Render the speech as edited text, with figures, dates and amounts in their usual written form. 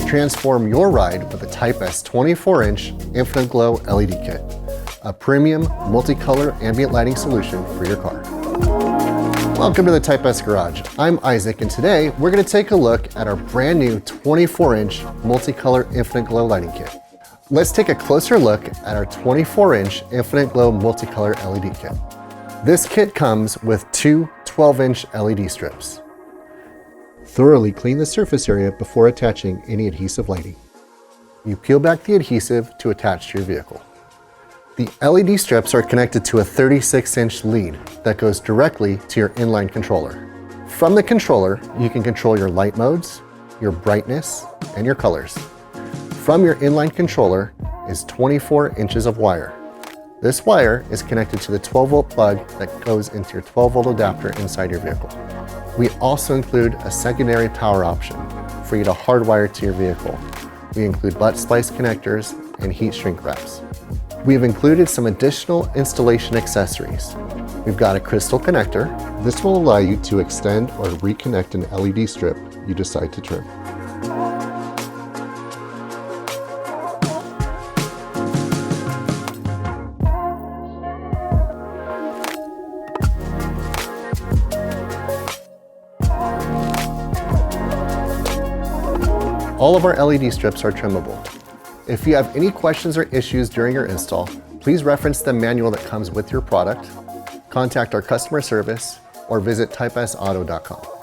Transform your ride with a Type S 24-inch Infinite Glow LED kit, a premium multicolor ambient lighting solution for your car. Welcome to the Type S Garage. I'm Isaac, and today we're going to take a look at our brand new 24-inch multicolor Infinite Glow lighting kit. Let's take a closer look at our 24-inch Infinite Glow multicolor LED kit. This kit comes with two 12-inch LED strips. Thoroughly clean the surface area before attaching any adhesive lighting. You peel back the adhesive to attach to your vehicle. The LED strips are connected to a 36-inch lead that goes directly to your inline controller. From the controller, you can control your light modes, your brightness, and your colors. From your inline controller is 24 inches of wire. This wire is connected to the 12-volt plug that goes into your 12-volt adapter inside your vehicle. We also include a secondary power option for you to hardwire to your vehicle. We include butt splice connectors and heat shrink wraps. We have included some additional installation accessories. We've got a crystal connector. This will allow you to extend or reconnect an LED strip you decide to trim. All of our LED strips are trimmable. If you have any questions or issues during your install, please reference the manual that comes with your product, contact our customer service, or visit typesauto.com.